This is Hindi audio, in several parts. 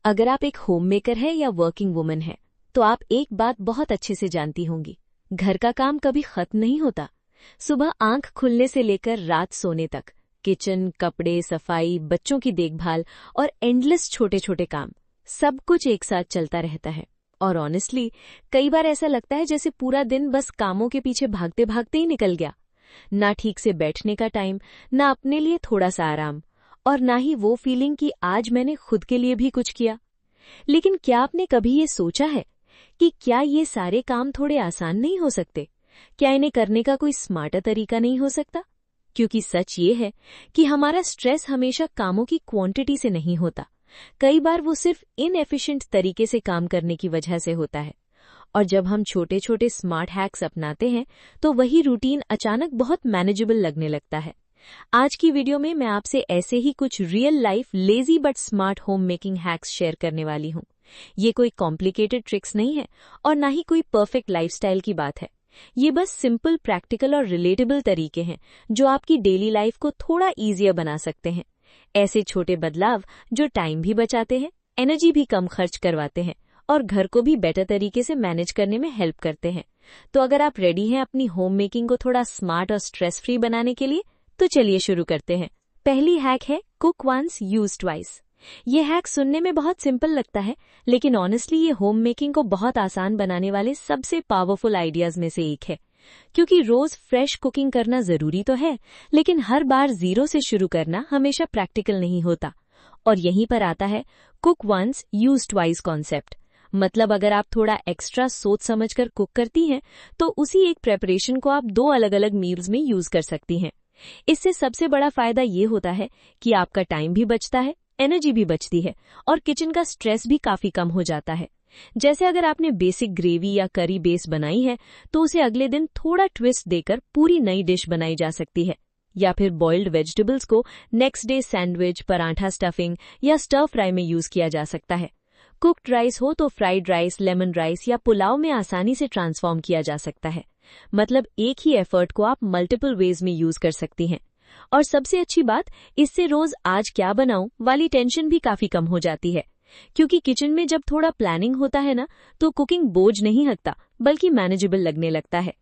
अगर आप एक होममेकर है या वर्किंग वुमन है तो आप एक बात बहुत अच्छे से जानती होंगी। घर का काम कभी खत्म नहीं होता। सुबह आंख खुलने से लेकर रात सोने तक किचन, कपड़े, सफाई, बच्चों की देखभाल और एंडलेस छोटे छोटे काम, सब कुछ एक साथ चलता रहता है। और ऑनेस्टली कई बार ऐसा लगता है जैसे पूरा दिन बस कामों के पीछे भागते भागते ही निकल गया। ना ठीक से बैठने का टाइम, ना अपने लिए थोड़ा सा आराम, और ना ही वो फीलिंग कि आज मैंने खुद के लिए भी कुछ किया। लेकिन क्या आपने कभी ये सोचा है कि क्या ये सारे काम थोड़े आसान नहीं हो सकते? क्या इन्हें करने का कोई स्मार्टर तरीका नहीं हो सकता? क्योंकि सच ये है कि हमारा स्ट्रेस हमेशा कामों की क्वांटिटी से नहीं होता। कई बार वो सिर्फ इनएफिशिएंट तरीके से काम करने की वजह से होता है। और जब हम छोटे छोटे स्मार्ट हैक्स अपनाते हैं तो वही रूटीन अचानक बहुत मैनेजेबल लगने लगता है। आज की वीडियो में मैं आपसे ऐसे ही कुछ real life lazy but smart home making hacks share करने वाली हूँ। ये कोई कॉम्प्लिकेटेड ट्रिक्स नहीं है और ना ही कोई परफेक्ट लाइफस्टाइल की बात है। ये बस सिंपल, प्रैक्टिकल और रिलेटेबल तरीके हैं जो आपकी डेली लाइफ को थोड़ा ईजियर बना सकते हैं। ऐसे छोटे बदलाव जो टाइम भी बचाते हैं, एनर्जी भी कम खर्च करवाते हैं और घर को भी बेटर तरीके से मैनेज करने में हेल्प करते हैं। तो अगर आप रेडी हैं अपनी होम मेकिंग को थोड़ा स्मार्ट और स्ट्रेस फ्री बनाने के लिए, तो चलिए शुरू करते हैं। पहली हैक है कुक वंस यूज ट्वाइस। ये हैक सुनने में बहुत सिंपल लगता है, लेकिन ऑनेस्टली ये होम मेकिंग को बहुत आसान बनाने वाले सबसे पावरफुल आइडियाज में से एक है। क्योंकि रोज फ्रेश कुकिंग करना जरूरी तो है, लेकिन हर बार जीरो से शुरू करना हमेशा प्रैक्टिकल नहीं होता। और यहीं पर आता है cook once use twice concept. मतलब अगर आप थोड़ा एक्स्ट्रा सोच समझकर कुक करती हैं तो उसी एक प्रेपरेशन को आप 2 अलग अलग मील्स में यूज कर सकती हैं। इससे सबसे बड़ा फायदा ये होता है कि आपका टाइम भी बचता है, एनर्जी भी बचती है और किचन का स्ट्रेस भी काफी कम हो जाता है। जैसे अगर आपने बेसिक ग्रेवी या करी बेस बनाई है तो उसे अगले दिन थोड़ा ट्विस्ट देकर पूरी नई डिश बनाई जा सकती है। या फिर बॉइल्ड वेजिटेबल्स को next day sandwich, paratha stuffing या स्टर फ्राई में यूज किया जा सकता है। कुक्ड राइस हो तो फ्राइड राइस, लेमन राइस या पुलाव में आसानी से ट्रांसफॉर्म किया जा सकता है। मतलब एक ही एफर्ट को आप मल्टीपल वेज में यूज कर सकती हैं। और सबसे अच्छी बात, इससे रोज आज क्या बनाऊं वाली टेंशन भी काफी कम हो जाती है। क्योंकि किचन में जब थोड़ा प्लानिंग होता है ना, तो कुकिंग बोझ नहीं लगता बल्कि मैनेजेबल लगने लगता है।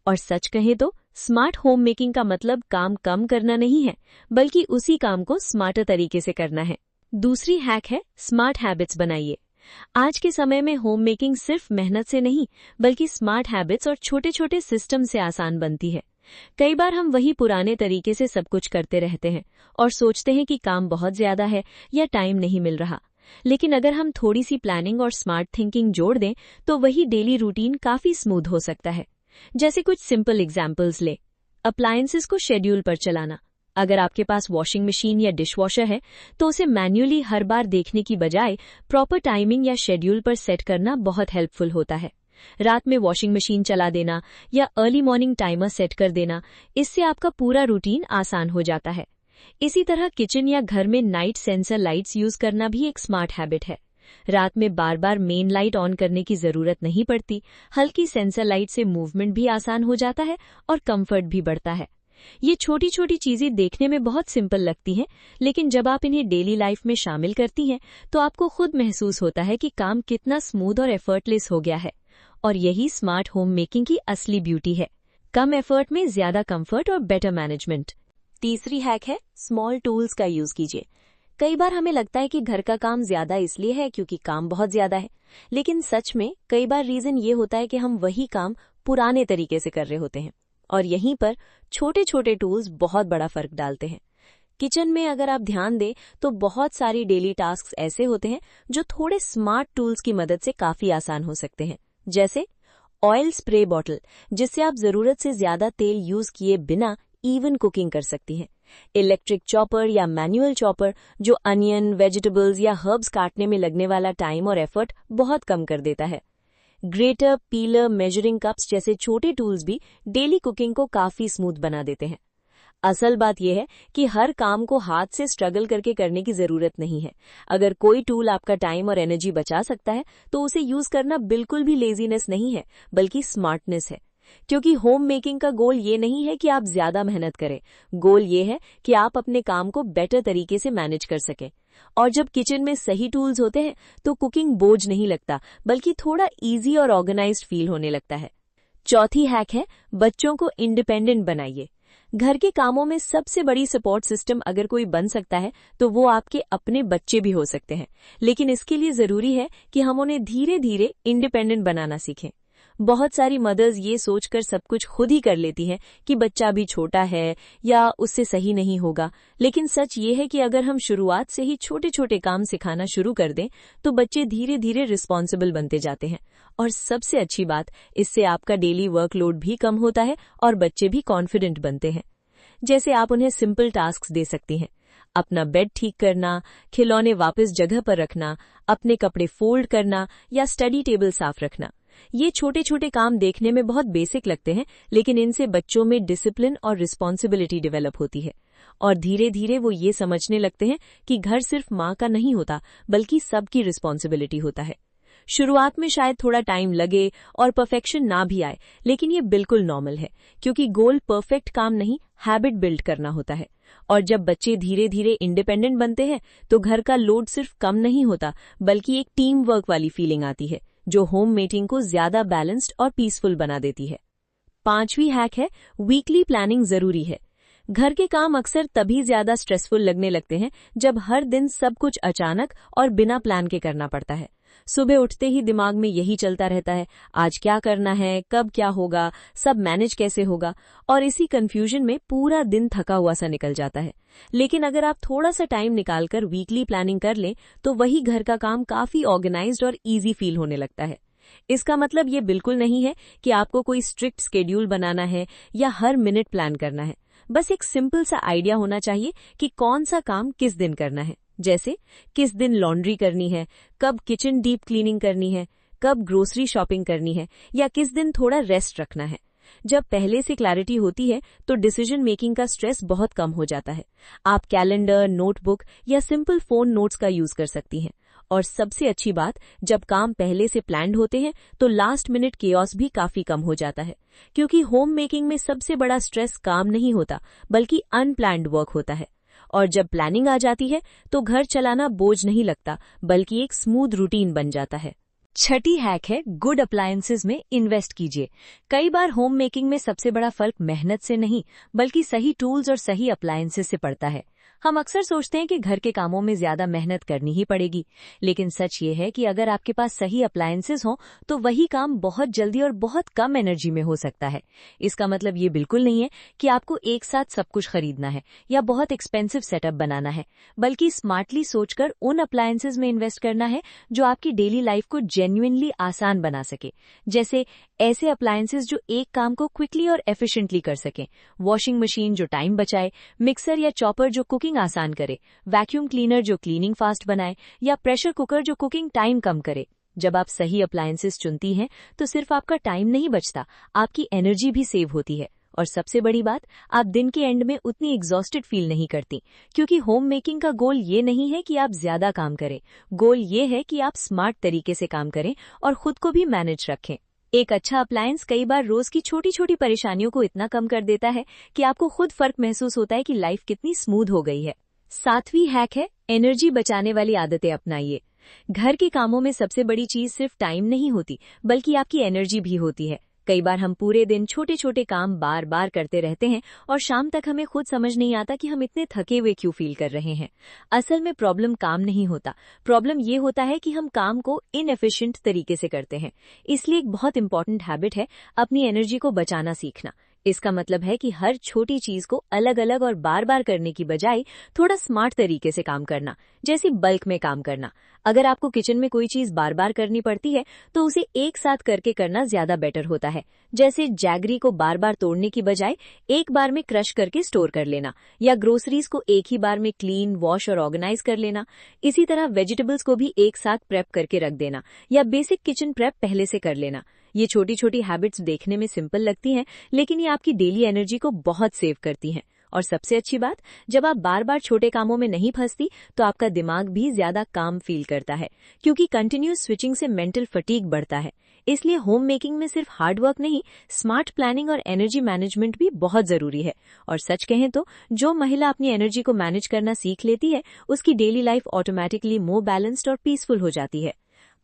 और सच कहें तो स्मार्ट होम मेकिंग का मतलब काम कम करना नहीं है, बल्कि उसी काम को स्मार्टर तरीके से करना है। दूसरी हैक है स्मार्ट हैबिट्स बनाइए। आज के समय में होम मेकिंग सिर्फ मेहनत से नहीं, बल्कि स्मार्ट हैबिट्स और छोटे छोटे सिस्टम से आसान बनती है। कई बार हम वही पुराने तरीके से सब कुछ करते रहते हैं और सोचते हैं कि काम बहुत ज्यादा है या टाइम नहीं मिल रहा। लेकिन अगर हम थोड़ी सी प्लानिंग और स्मार्ट थिंकिंग जोड़ दें तो वही डेली रूटीन काफी स्मूथ हो सकता है। जैसे कुछ सिंपल एग्जाम्पल्स ले। अप्लायंसेस को शेड्यूल पर चलाना। अगर आपके पास वॉशिंग मशीन या डिशवॉशर है तो उसे मैन्युअली हर बार देखने की बजाय प्रॉपर टाइमिंग या शेड्यूल पर सेट करना बहुत हेल्पफुल होता है। रात में वॉशिंग मशीन चला देना या अर्ली मॉर्निंग टाइमर सेट कर देना, इससे आपका पूरा रूटीन आसान हो जाता है। इसी तरह किचन या घर में नाइट सेंसर लाइट्स यूज करना भी एक स्मार्ट हैबिट है। रात में बार बार मेन लाइट ऑन करने की जरूरत नहीं पड़ती। हल्की सेंसर लाइट से मूवमेंट भी आसान हो जाता है और कंफर्ट भी बढ़ता है। ये छोटी छोटी चीजें देखने में बहुत सिंपल लगती हैं, लेकिन जब आप इन्हें डेली लाइफ में शामिल करती हैं तो आपको खुद महसूस होता है कि काम कितना स्मूथ और एफर्टलेस हो गया है। और यही स्मार्ट होम मेकिंग की असली ब्यूटी है। कम एफर्ट में ज्यादा कंफर्ट और बेटर मैनेजमेंट। तीसरी हैक है स्मॉल टूल्स का यूज कीजिए। कई बार हमें लगता है कि घर का काम ज्यादा इसलिए है क्योंकि काम बहुत ज्यादा है, लेकिन सच में कई बार रीजन ये होता है कि हम वही काम पुराने तरीके से कर रहे होते हैं। और यहीं पर छोटे छोटे टूल्स बहुत बड़ा फर्क डालते हैं। किचन में अगर आप ध्यान दें तो बहुत सारी डेली टास्क ऐसे होते हैं जो थोड़े स्मार्ट टूल्स की मदद से काफी आसान हो सकते हैं। जैसे ऑयल स्प्रे बॉटल, जिससे आप जरूरत से ज्यादा तेल यूज किए बिना इवन कुकिंग कर सकती हैं। इलेक्ट्रिक चॉपर या मैनुअल चॉपर, जो अनियन, वेजिटेबल्स या हर्ब्स काटने में लगने वाला टाइम और एफर्ट बहुत कम कर देता है। ग्रेटर, पीलर, मेजरिंग कप्स जैसे छोटे टूल्स भी डेली कुकिंग को काफी स्मूथ बना देते हैं। असल बात यह है कि हर काम को हाथ से स्ट्रगल करके करने की जरूरत नहीं है। अगर कोई टूल आपका टाइम और एनर्जी बचा सकता है तो उसे यूज करना बिल्कुल भी लेजीनेस नहीं है, बल्कि स्मार्टनेस है। क्योंकि होम मेकिंग का गोल ये नहीं है कि आप ज्यादा मेहनत करें, गोल ये है कि आप अपने काम को बेटर तरीके से मैनेज कर सकें। और जब किचन में सही टूल्स होते हैं तो कुकिंग बोझ नहीं लगता, बल्कि थोड़ा इजी और ऑर्गेनाइज्ड फील होने लगता है। चौथी हैक है, बच्चों को इंडिपेंडेंट बनाइए। घर के कामों में सबसे बड़ी सपोर्ट सिस्टम अगर कोई बन सकता है तो वो आपके अपने बच्चे भी हो सकते हैं, लेकिन इसके लिए जरूरी है कि हम उन्हें धीरे धीरे इंडिपेंडेंट बनाना सीखें। बहुत सारी मदर्स ये सोचकर सब कुछ खुद ही कर लेती हैं कि बच्चा अभी छोटा है या उससे सही नहीं होगा, लेकिन सच ये है कि अगर हम शुरुआत से ही छोटे छोटे काम सिखाना शुरू कर दें तो बच्चे धीरे धीरे रिस्पॉन्सिबल बनते जाते हैं। और सबसे अच्छी बात, इससे आपका डेली वर्कलोड भी कम होता है और बच्चे भी कॉन्फिडेंट बनते हैं। जैसे आप उन्हें सिंपल टास्क्स दे सकती हैं, अपना बेड ठीक करना, खिलौने वापस जगह पर रखना, अपने कपड़े फोल्ड करना या स्टडी टेबल साफ रखना। ये छोटे छोटे काम देखने में बहुत बेसिक लगते हैं, लेकिन इनसे बच्चों में डिसिप्लिन और रिस्पॉन्सिबिलिटी डेवलप होती है और धीरे धीरे वो ये समझने लगते हैं कि घर सिर्फ माँ का नहीं होता, बल्कि सबकी रिस्पॉन्सिबिलिटी होता है। शुरुआत में शायद थोड़ा टाइम लगे और परफेक्शन ना भी आए, लेकिन ये बिल्कुल नॉर्मल है, क्योंकि गोल परफेक्ट काम नहीं, हैबिट बिल्ड करना होता है। और जब बच्चे धीरे धीरे इंडिपेंडेंट बनते हैं तो घर का लोड सिर्फ कम नहीं होता, बल्कि एक टीम वर्क वाली फीलिंग आती है जो होम मेकिंग को ज्यादा बैलेंस्ड और पीसफुल बना देती है। पांचवी हैक है, वीकली प्लानिंग जरूरी है। घर के काम अक्सर तभी ज्यादा स्ट्रेसफुल लगने लगते हैं जब हर दिन सब कुछ अचानक और बिना प्लान के करना पड़ता है। सुबह उठते ही दिमाग में यही चलता रहता है, आज क्या करना है, कब क्या होगा, सब मैनेज कैसे होगा, और इसी कंफ्यूजन में पूरा दिन थका हुआ सा निकल जाता है। लेकिन अगर आप थोड़ा सा टाइम निकालकर वीकली प्लानिंग कर लें तो वही घर का काम काफी ऑर्गेनाइज्ड और इजी फील होने लगता है। इसका मतलब ये बिल्कुल नहीं है कि आपको कोई स्ट्रिक्ट शेड्यूल बनाना है या हर मिनट प्लान करना है। बस एक सिंपल सा आइडिया होना चाहिए कि कौन सा काम किस दिन करना है, जैसे किस दिन लॉन्ड्री करनी है, कब किचन डीप क्लीनिंग करनी है, कब ग्रोसरी शॉपिंग करनी है, या किस दिन थोड़ा रेस्ट रखना है। जब पहले से क्लैरिटी होती है तो डिसीजन मेकिंग का स्ट्रेस बहुत कम हो जाता है। आप कैलेंडर, नोटबुक या सिंपल फोन नोट्स का यूज कर सकती हैं। और सबसे अच्छी बात, जब काम पहले से प्लान्ड होते हैं तो लास्ट मिनट केओस भी काफी कम हो जाता है, क्योंकि होम मेकिंग में सबसे बड़ा स्ट्रेस काम नहीं होता, बल्कि अनप्लान्ड वर्क होता है। और जब प्लानिंग आ जाती है तो घर चलाना बोझ नहीं लगता, बल्कि एक स्मूथ रूटीन बन जाता है। छठी हैक है, गुड अप्लायंसेज में इन्वेस्ट कीजिए। कई बार होम मेकिंग में सबसे बड़ा फर्क मेहनत से नहीं, बल्कि सही टूल्स और सही अप्लायंसेज से पड़ता है। हम अक्सर सोचते हैं कि घर के कामों में ज्यादा मेहनत करनी ही पड़ेगी, लेकिन सच ये है कि अगर आपके पास सही अप्लायंसेज हों तो वही काम बहुत जल्दी और बहुत कम एनर्जी में हो सकता है। इसका मतलब ये बिल्कुल नहीं है कि आपको एक साथ सब कुछ खरीदना है या बहुत एक्सपेंसिव सेटअप बनाना है, बल्कि स्मार्टली सोचकर उन अप्लायंसेज में इन्वेस्ट करना है जो आपकी डेली लाइफ को जेन्युइनली आसान बना सके। जैसे ऐसे अप्लायंसेज जो एक काम को क्विकली और एफिशिएंटली कर सकें, वॉशिंग मशीन जो टाइम बचाए, मिक्सर या चॉपर जो कुकिंग आसान करे, वैक्यूम क्लीनर जो क्लीनिंग फास्ट बनाए, या प्रेशर कुकर जो कुकिंग टाइम कम करे। जब आप सही अप्लायंसेस चुनती हैं तो सिर्फ आपका टाइम नहीं बचता, आपकी एनर्जी भी सेव होती है। और सबसे बड़ी बात, आप दिन के एंड में उतनी एग्जॉस्टेड फील नहीं करती, क्योंकि होम मेकिंग का गोल ये नहीं है कि आप ज्यादा काम करें, गोल ये है कि आप स्मार्ट तरीके से काम करें और खुद को भी मैनेज रखें। एक अच्छा अप्लायंस कई बार रोज की छोटी छोटी परेशानियों को इतना कम कर देता है कि आपको खुद फर्क महसूस होता है कि लाइफ कितनी स्मूथ हो गई है। सातवीं हैक है, एनर्जी बचाने वाली आदतें अपनाइए। घर के कामों में सबसे बड़ी चीज सिर्फ टाइम नहीं होती, बल्कि आपकी एनर्जी भी होती है। कई बार हम पूरे दिन छोटे छोटे काम बार बार करते रहते हैं और शाम तक हमें खुद समझ नहीं आता कि हम इतने थके हुए क्यों फील कर रहे हैं। असल में प्रॉब्लम काम नहीं होता, प्रॉब्लम ये होता है कि हम काम को इनएफिशिएंट तरीके से करते हैं। इसलिए एक बहुत इंपॉर्टेंट हैबिट है अपनी एनर्जी को बचाना सीखना। इसका मतलब है कि हर छोटी चीज को अलग अलग और बार बार करने की बजाय थोड़ा स्मार्ट तरीके से काम करना, जैसे बल्क में काम करना। अगर आपको किचन में कोई चीज बार बार करनी पड़ती है तो उसे एक साथ करके करना ज्यादा बेटर होता है। जैसे जैगरी को बार बार तोड़ने की बजाय एक बार में क्रश करके स्टोर कर लेना, या ग्रोसरीज को एक ही बार में क्लीन, वॉश और ऑर्गेनाइज कर लेना। इसी तरह वेजिटेबल्स को भी एक साथ प्रेप करके रख देना, या बेसिक किचन प्रेप पहले से कर लेना। ये छोटी छोटी हैबिट्स देखने में सिंपल लगती हैं, लेकिन ये आपकी डेली एनर्जी को बहुत सेव करती हैं और सबसे अच्छी बात, जब आप बार बार छोटे कामों में नहीं फंसती तो आपका दिमाग भी ज्यादा काम फील करता है, क्योंकि कंटिन्यूस स्विचिंग से मेंटल फटीग बढ़ता है। इसलिए होम मेकिंग में सिर्फ हार्ड वर्क नहीं, स्मार्ट प्लानिंग और एनर्जी मैनेजमेंट भी बहुत जरूरी है। और सच कहें तो जो महिला अपनी एनर्जी को मैनेज करना सीख लेती है, उसकी डेली लाइफ ऑटोमेटिकली मोर बैलेंस्ड और पीसफुल हो जाती है।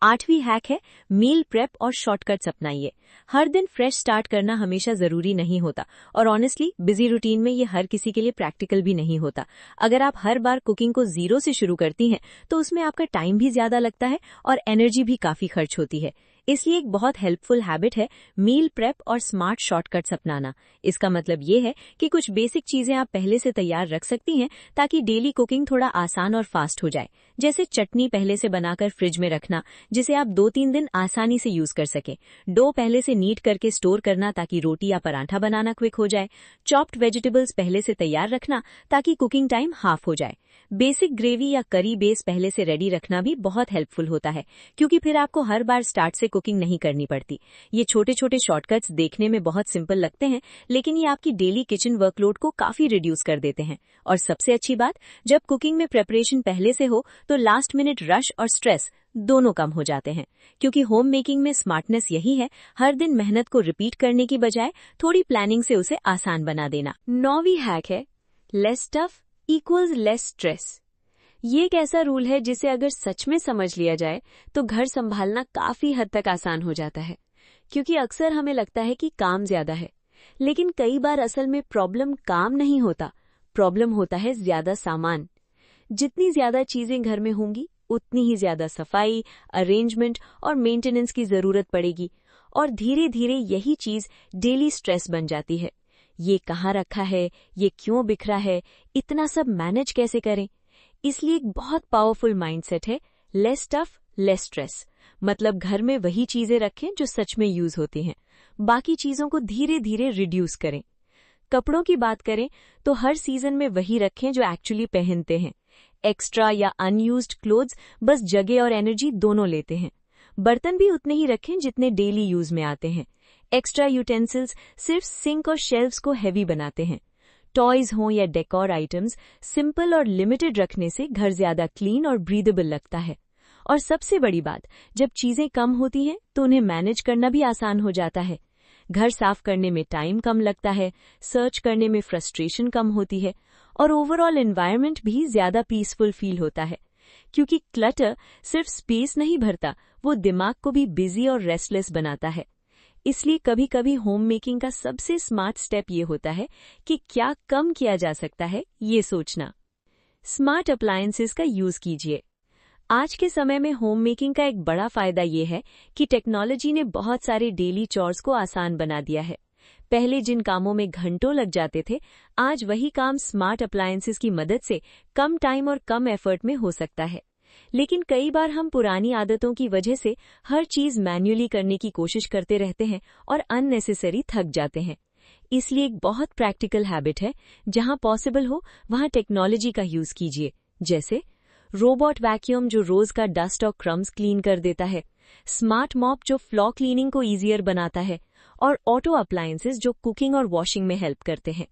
8वीं हैक है मील प्रेप और शॉर्टकट्स अपनाइए। हर दिन फ्रेश स्टार्ट करना हमेशा जरूरी नहीं होता, और ऑनेस्टली बिजी रूटीन में ये हर किसी के लिए प्रैक्टिकल भी नहीं होता। अगर आप हर बार कुकिंग को जीरो से शुरू करती हैं तो उसमें आपका टाइम भी ज्यादा लगता है और एनर्जी भी काफी खर्च होती है। इसलिए एक बहुत हेल्पफुल हैबिट है मील प्रेप और स्मार्ट शॉर्टकट्स अपनाना। इसका मतलब ये है कि कुछ बेसिक चीजें आप पहले से तैयार रख सकती हैं ताकि डेली कुकिंग थोड़ा आसान और फास्ट हो जाए। जैसे चटनी पहले से बनाकर फ्रिज में रखना, जिसे आप 2-3 दिन आसानी से यूज कर सकें। डो पहले से नीट करके स्टोर करना ताकि रोटी या पराठा बनाना क्विक हो जाए। चॉप्ड वेजिटेबल्स पहले से तैयार रखना ताकि कुकिंग टाइम हाफ हो जाए। बेसिक ग्रेवी या करी बेस पहले से रेडी रखना भी बहुत हेल्पफुल होता है, क्योंकि फिर आपको हर बार स्टार्ट से कुकिंग नहीं करनी पड़ती। ये छोटे छोटे शॉर्टकट्स देखने में बहुत सिंपल लगते हैं, लेकिन ये आपकी डेली किचन वर्कलोड को काफी रिड्यूस कर देते हैं। और सबसे अच्छी बात, जब कुकिंग में प्रेपरेशन पहले से हो तो लास्ट मिनट रश और स्ट्रेस दोनों कम हो जाते हैं। क्योंकि होम मेकिंग में स्मार्टनेस यही है, हर दिन मेहनत को रिपीट करने की बजाय थोड़ी प्लानिंग से उसे आसान बना देना। 9वीं हैक है less tough equals less stress. ये एक ऐसा रूल है जिसे अगर सच में समझ लिया जाए तो घर संभालना काफी हद तक आसान हो जाता है। क्योंकि अक्सर हमें लगता है कि काम ज्यादा है, लेकिन कई बार असल में प्रॉब्लम काम नहीं होता, प्रॉब्लम होता है ज्यादा सामान। जितनी ज्यादा चीजें घर में होंगी उतनी ही ज्यादा सफाई, अरेंजमेंट और मेंटेनेंस की जरूरत पड़ेगी, और धीरे धीरे यही चीज डेली स्ट्रेस बन जाती है। ये कहाँ रखा है, ये क्यों बिखरा है, इतना सब मैनेज कैसे करें। इसलिए एक बहुत पावरफुल माइंडसेट है लेस टफ लेस स्ट्रेस। मतलब घर में वही चीजें रखें जो सच में यूज होती हैं, बाकी चीजों को धीरे धीरे रिड्यूस करें। कपड़ों की बात करें तो हर सीजन में वही रखें जो एक्चुअली पहनते हैं। एक्स्ट्रा या अनयूज्ड क्लोथ्स बस जगह और एनर्जी दोनों लेते हैं। बर्तन भी उतने ही रखें जितने डेली यूज में आते हैं। एक्स्ट्रा यूटेंसिल्स सिर्फ सिंक और शेल्व्स को हेवी बनाते हैं। टॉयज हों या डेकोर आइटम्स, सिंपल और लिमिटेड रखने से घर ज्यादा क्लीन और ब्रीदेबल लगता है। और सबसे बड़ी बात, जब चीजें कम होती हैं तो उन्हें मैनेज करना भी आसान हो जाता है। घर साफ करने में टाइम कम लगता है, सर्च करने में फ्रस्ट्रेशन कम होती है, और ओवरऑल एनवायरनमेंट भी ज्यादा पीसफुल फील होता है। क्योंकि क्लटर सिर्फ स्पेस नहीं भरता, वो दिमाग को भी बिजी और रेस्टलेस बनाता है। इसलिए कभी कभी होम मेकिंग का सबसे स्मार्ट स्टेप ये होता है कि क्या कम किया जा सकता है, ये सोचना। स्मार्ट अप्लायंसेस का यूज कीजिए। आज के समय में होम मेकिंग का एक बड़ा फायदा ये है कि टेक्नोलॉजी ने बहुत सारे डेली चॉर्स को आसान बना दिया है। पहले जिन कामों में घंटों लग जाते थे, आज वही काम स्मार्ट अप्लायंसेस की मदद से कम टाइम और कम एफर्ट में हो सकता है। लेकिन कई बार हम पुरानी आदतों की वजह से हर चीज मैन्युअली करने की कोशिश करते रहते हैं और अननेसेसरी थक जाते हैं। इसलिए एक बहुत प्रैक्टिकल हैबिट है, जहां पॉसिबल हो वहां टेक्नोलॉजी का यूज कीजिए। जैसे रोबोट वैक्यूम जो रोज का डस्ट और क्रम्स क्लीन कर देता है, स्मार्ट मॉप जो फ्लोर क्लीनिंग को ईजियर बनाता है, और ऑटो अप्लायंसेस जो कुकिंग और वॉशिंग में हेल्प करते हैं।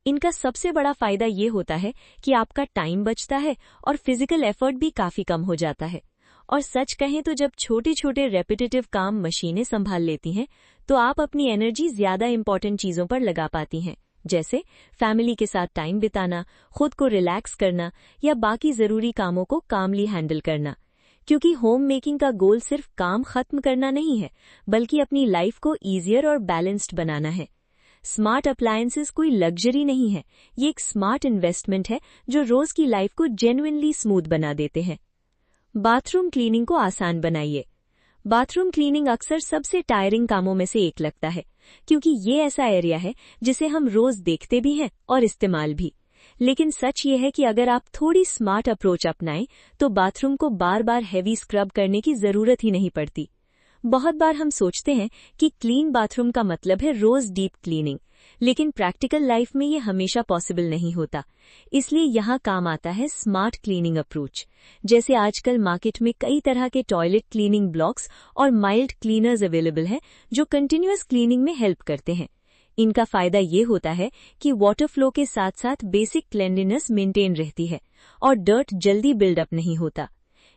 इनका सबसे बड़ा फायदा ये होता है कि आपका टाइम बचता है और फिजिकल एफर्ट भी काफी कम हो जाता है। और सच कहें तो जब छोटे छोटे रेपिटेटिव काम मशीनें संभाल लेती हैं, तो आप अपनी एनर्जी ज्यादा इंपॉर्टेंट चीजों पर लगा पाती हैं, जैसे फैमिली के साथ टाइम बिताना, खुद को रिलैक्स करना या बाकी जरूरी कामों को कामली हैंडल करना। क्योंकि होम मेकिंग का गोल सिर्फ काम खत्म करना नहीं है, बल्कि अपनी लाइफ को ईजियर और बैलेंस्ड बनाना है। स्मार्ट अप्लायंसेस कोई लग्जरी नहीं है, ये एक स्मार्ट इन्वेस्टमेंट है जो रोज की लाइफ को जेन्युइनली स्मूथ बना देते हैं। बाथरूम क्लीनिंग को आसान बनाइए। बाथरूम क्लीनिंग अक्सर सबसे टायरिंग कामों में से एक लगता है, क्योंकि ये ऐसा एरिया है जिसे हम रोज देखते भी हैं और इस्तेमाल भी। लेकिन सच ये है कि अगर आप थोड़ी स्मार्ट अप्रोच अपनाएं तो बाथरूम को बार बार हेवी स्क्रब करने की जरूरत ही नहीं पड़ती। बहुत बार हम सोचते हैं कि क्लीन बाथरूम का मतलब है रोज डीप क्लीनिंग, लेकिन प्रैक्टिकल लाइफ में ये हमेशा पॉसिबल नहीं होता। इसलिए यहाँ काम आता है स्मार्ट क्लीनिंग अप्रोच। जैसे आजकल मार्केट में कई तरह के टॉयलेट क्लीनिंग ब्लॉक्स और माइल्ड क्लीनर्स अवेलेबल हैं जो कंटिन्यूअस क्लीनिंग में हेल्प करते हैं। इनका फायदा ये होता है कि वाटर फ्लो के साथ साथ बेसिक क्लेanलीनेस मेंटेन रहती है और डर्ट जल्दी बिल्डअप नहीं होता।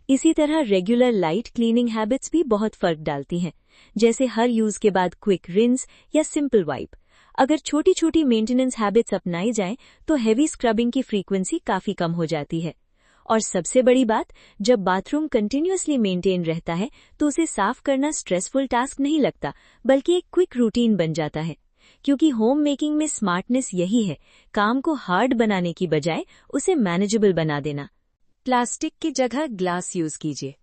इसी तरह रेगुलर लाइट क्लीनिंग हैबिट्स भी बहुत फर्क डालती हैं, जैसे हर यूज के बाद क्विक रिंस या सिंपल वाइप। अगर छोटी छोटी मेंटेनेंस हैबिट्स अपनाई जाएं तो हेवी स्क्रबिंग की फ्रीक्वेंसी काफी कम हो जाती है। और सबसे बड़ी बात, जब बाथरूम कंटिन्यूअसली मेंटेन रहता है तो उसे साफ करना स्ट्रेसफुल टास्क नहीं लगता, बल्कि एक क्विक रूटीन बन जाता है। क्योंकि होम मेकिंग में स्मार्टनेस यही है, काम को हार्ड बनाने की बजाय उसे मैनेजेबल बना देना। प्लास्टिक की जगह ग्लास यूज कीजिए।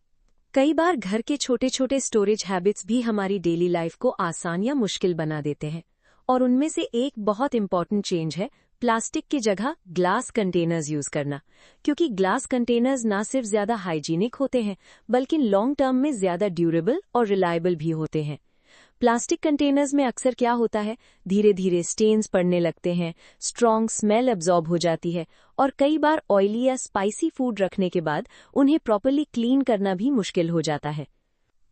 कई बार घर के छोटे छोटे स्टोरेज हैबिट्स भी हमारी डेली लाइफ को आसान या मुश्किल बना देते हैं, और उनमें से एक बहुत इंपॉर्टेंट चेंज है प्लास्टिक की जगह ग्लास कंटेनर्स यूज करना। क्योंकि ग्लास कंटेनर्स ना सिर्फ ज्यादा हाइजीनिक होते हैं, बल्कि लॉन्ग टर्म में ज्यादा ड्यूरेबल और रिलायबल भी होते हैं। प्लास्टिक कंटेनर्स में अक्सर क्या होता है, धीरे धीरे स्टेन्स पड़ने लगते हैं, स्ट्रॉन्ग स्मेल एब्जॉर्ब हो जाती है, और कई बार ऑयली या स्पाइसी फूड रखने के बाद उन्हें प्रॉपर्ली क्लीन करना भी मुश्किल हो जाता है।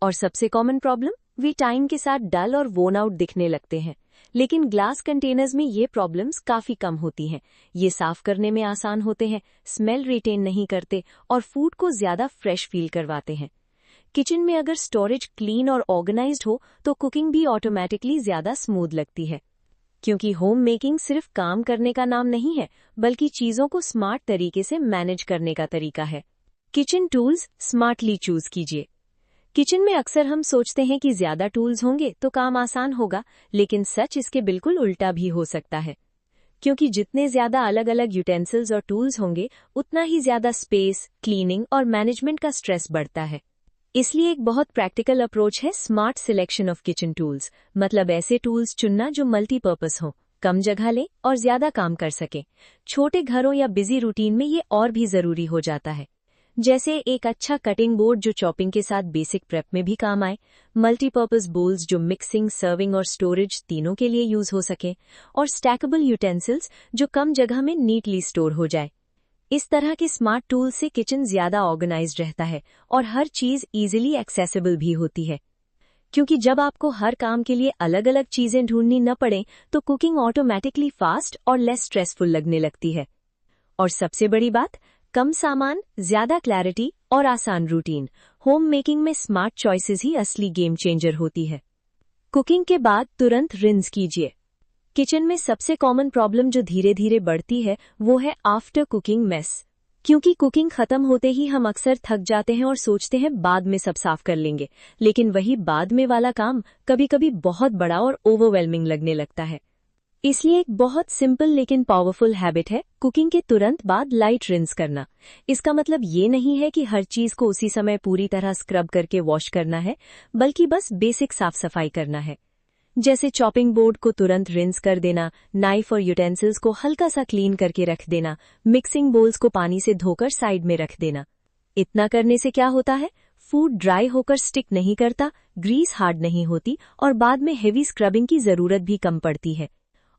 और सबसे कॉमन प्रॉब्लम, वे टाइम के साथ डल और वोन आउट दिखने लगते हैं। लेकिन ग्लास कंटेनर्स में ये प्रॉब्लम्स काफी कम होती हैं। ये साफ करने में आसान होते हैं, स्मेल रिटेन नहीं करते और फूड को ज्यादा फ्रेश फील करवाते हैं। किचन में अगर स्टोरेज क्लीन और ऑर्गेनाइज्ड हो तो कुकिंग भी ऑटोमेटिकली ज्यादा स्मूथ लगती है। क्योंकि होम मेकिंग सिर्फ काम करने का नाम नहीं है, बल्कि चीजों को स्मार्ट तरीके से मैनेज करने का तरीका है। किचन टूल्स स्मार्टली चूज कीजिए। किचन में अक्सर हम सोचते हैं कि ज्यादा टूल्स होंगे तो काम आसान होगा, लेकिन सच इसके बिल्कुल उल्टा भी हो सकता है। क्योंकि जितने ज्यादा अलग अलग यूटेंसिल्स और टूल्स होंगे, उतना ही ज्यादा स्पेस, क्लीनिंग और मैनेजमेंट का स्ट्रेस बढ़ता है। इसलिए एक बहुत प्रैक्टिकल अप्रोच है smart selection of kitchen tools. मतलब ऐसे टूल्स चुनना जो मल्टीपर्पस हों, कम जगह लें और ज्यादा काम कर सकें। छोटे घरों या बिजी रूटीन में ये और भी जरूरी हो जाता है। जैसे एक अच्छा कटिंग बोर्ड जो चॉपिंग के साथ बेसिक प्रेप में भी काम आए, मल्टीपर्पस बोल्स जो मिक्सिंग, सर्विंग और स्टोरेज तीनों के लिए यूज हो सके, और स्टैकेबल यूटेंसिल्स जो कम जगह में नीटली स्टोर हो जाए। इस तरह के स्मार्ट टूल से किचन ज्यादा ऑर्गेनाइज्ड रहता है और हर चीज इजीली एक्सेसिबल भी होती है। क्योंकि जब आपको हर काम के लिए अलग अलग चीजें ढूंढनी न पड़े तो कुकिंग ऑटोमेटिकली फास्ट और लेस स्ट्रेसफुल लगने लगती है। और सबसे बड़ी बात, कम सामान, ज्यादा क्लैरिटी और आसान रूटीन। होम मेकिंग में स्मार्ट चॉइसेस ही असली गेम चेंजर होती है। कुकिंग के बाद तुरंत रिंस कीजिए। किचन में सबसे कॉमन प्रॉब्लम जो धीरे धीरे बढ़ती है वो है आफ्टर कुकिंग मेस। क्योंकि कुकिंग खत्म होते ही हम अक्सर थक जाते हैं और सोचते हैं बाद में सब साफ कर लेंगे, लेकिन वही बाद में वाला काम कभी कभी बहुत बड़ा और ओवरवेलमिंग लगने लगता है। इसलिए एक बहुत सिंपल लेकिन पावरफुल हैबिट है कुकिंग के तुरंत बाद लाइट रिंस करना। इसका मतलब ये नहीं है कि हर चीज को उसी समय पूरी तरह स्क्रब करके वॉश करना है, बल्कि बस बेसिक साफ सफाई करना है। जैसे चॉपिंग बोर्ड को तुरंत रिंस कर देना, नाइफ और यूटेंसिल्स को हल्का सा क्लीन करके रख देना, मिक्सिंग बोल्स को पानी से धोकर साइड में रख देना। इतना करने से क्या होता है, फूड ड्राई होकर स्टिक नहीं करता, ग्रीस हार्ड नहीं होती और बाद में हेवी स्क्रबिंग की जरूरत भी कम पड़ती है।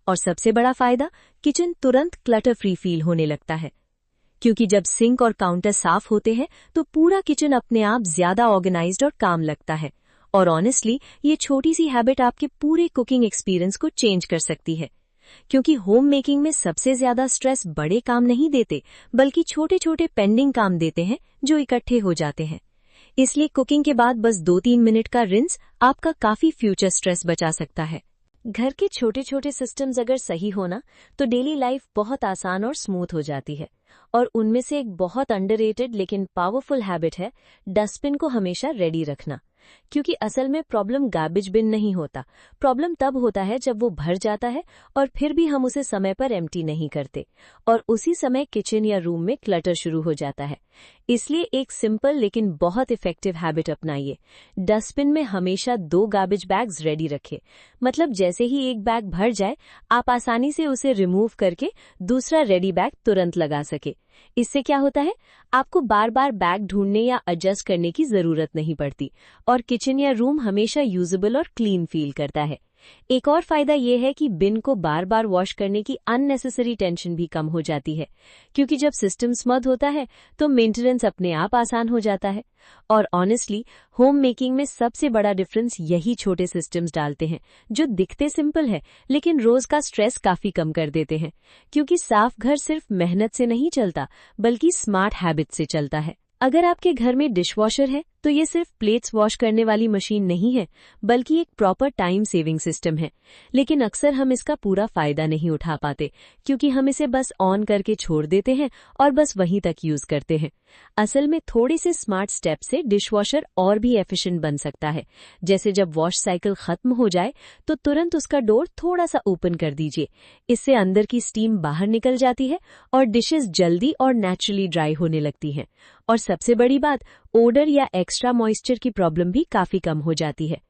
और सबसे बड़ा फायदा, किचन तुरंत क्लटर फ्री फील होने लगता है। क्योंकि जब सिंक और काउंटर साफ होते हैं तो पूरा किचन अपने आप ज्यादा ऑर्गेनाइज्ड और काम लगता है। और ऑनेस्टली ये छोटी सी हैबिट आपके पूरे कुकिंग एक्सपीरियंस को चेंज कर सकती है। क्योंकि होम मेकिंग में सबसे ज्यादा स्ट्रेस बड़े काम नहीं देते, बल्कि छोटे छोटे पेंडिंग काम देते हैं जो इकट्ठे हो जाते हैं। इसलिए कुकिंग के बाद बस 2-3 मिनट का रिंस आपका काफी फ्यूचर स्ट्रेस बचा सकता है। घर के छोटे छोटे सिस्टम्स अगर सही होना तो डेली लाइफ बहुत आसान और स्मूथ हो जाती है। और उनमें से एक बहुत अंडररेटेड लेकिन पावरफुल हैबिट है डस्टबिन को हमेशा रेडी रखना। क्योंकि असल में प्रॉब्लम गार्बेज बिन नहीं होता, प्रॉब्लम तब होता है जब वो भर जाता है और फिर भी हम उसे समय पर एम्प्टी नहीं करते, और उसी समय किचन या रूम में क्लटर शुरू हो जाता है। इसलिए एक सिंपल लेकिन बहुत इफेक्टिव हैबिट अपनाइए। डस्टबिन में हमेशा 2 गार्बेज बैग्स रेडी रखें। मतलब जैसे ही एक बैग भर जाए, आप आसानी से उसे रिमूव करके दूसरा रेडी बैग तुरंत लगा सके। इससे क्या होता है, आपको बार बार बैग ढूंढने या एडजस्ट करने की जरूरत नहीं पड़ती और किचन या रूम हमेशा यूजेबल और क्लीन फील करता है। एक और फायदा ये है कि बिन को बार बार वॉश करने की अननेसेसरी टेंशन भी कम हो जाती है, क्योंकि जब सिस्टम स्मूथ होता है तो मेंटेनेंस अपने आप आसान हो जाता है। और ऑनेस्टली होम मेकिंग में सबसे बड़ा डिफरेंस यही छोटे सिस्टम्स डालते हैं, जो दिखते सिंपल है लेकिन रोज का स्ट्रेस काफी कम कर देते हैं, क्योंकि साफ घर सिर्फ मेहनत से नहीं चलता बल्कि स्मार्ट हैबिट से चलता है। अगर आपके घर में डिशवॉशर है तो ये सिर्फ प्लेट्स वॉश करने वाली मशीन नहीं है, बल्कि एक प्रॉपर टाइम सेविंग सिस्टम है। लेकिन अक्सर हम इसका पूरा फायदा नहीं उठा पाते, क्योंकि हम इसे बस ऑन करके छोड़ देते हैं और बस वहीं तक यूज करते हैं। असल में थोड़े से स्मार्ट स्टेप से डिशवॉशर और भी एफिशिएंट बन सकता है। जैसे जब वॉश साइकिल खत्म हो जाए तो तुरंत उसका डोर थोड़ा सा ओपन कर दीजिए। इससे अंदर की स्टीम बाहर निकल जाती है और डिशेस जल्दी और नेचुरली ड्राई होने लगती हैं। और सबसे बड़ी बात, ओडर या एक्स्ट्रा मॉइस्चर की प्रॉब्लम भी काफी कम हो जाती है।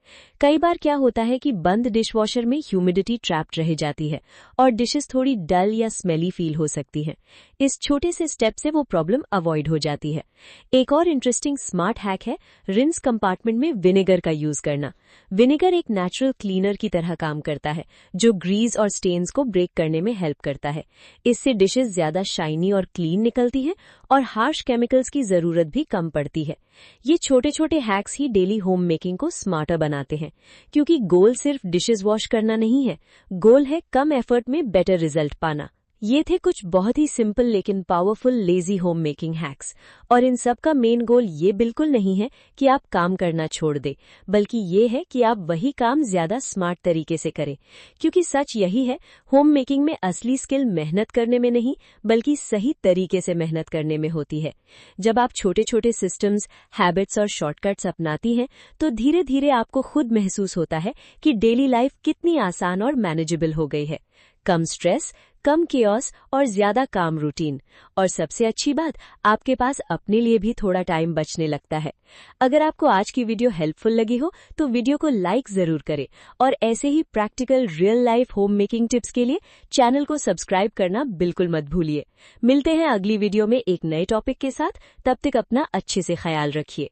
कई बार क्या होता है कि बंद डिशवॉशर में ह्यूमिडिटी ट्रैप्ड रह जाती है और डिशेस थोड़ी डल या स्मेली फील हो सकती है। इस छोटे से स्टेप से वो प्रॉब्लम अवॉइड हो जाती है। एक और इंटरेस्टिंग स्मार्ट हैक है रिंस कंपार्टमेंट में विनेगर का यूज करना। विनेगर एक नेचुरल क्लीनर की तरह काम करता है, जो ग्रीस और स्टेन्स को ब्रेक करने में हेल्प करता है। इससे डिशेस ज्यादा शाइनी और क्लीन निकलती हैं और हार्श केमिकल्स की जरूरत भी कम पड़ती है। ये छोटे छोटे हैक्स ही डेली होम मेकिंग को स्मार्टर बनाते हैं, क्योंकि गोल सिर्फ डिशेस वॉश करना नहीं है, गोल है कम एफर्ट में बेटर रिजल्ट पाना। ये थे कुछ बहुत ही सिंपल लेकिन powerful lazy home making hacks. और इन सब का मेन गोल ये बिल्कुल नहीं है कि आप काम करना छोड़ दें, बल्कि ये है कि आप वही काम ज्यादा स्मार्ट तरीके से करें। क्योंकि सच यही है, होम मेकिंग में असली स्किल मेहनत करने में नहीं बल्कि सही तरीके से मेहनत करने में होती है। जब आप छोटे छोटे सिस्टम्स, हैबिट्स और शॉर्टकट्स अपनाती हैं तो धीरे धीरे आपको खुद महसूस होता है कि डेली लाइफ कितनी आसान और मैनेजेबल हो गई है। कम स्ट्रेस, कम केओस और ज्यादा काम रूटीन। और सबसे अच्छी बात, आपके पास अपने लिए भी थोड़ा टाइम बचने लगता है। अगर आपको आज की वीडियो हेल्पफुल लगी हो तो वीडियो को लाइक जरूर करें और ऐसे ही practical real life home making tips के लिए चैनल को सब्सक्राइब करना बिल्कुल मत भूलिए। मिलते हैं अगली वीडियो में एक नए टॉपिक के साथ। तब तक अपना अच्छे से ख्याल रखिए।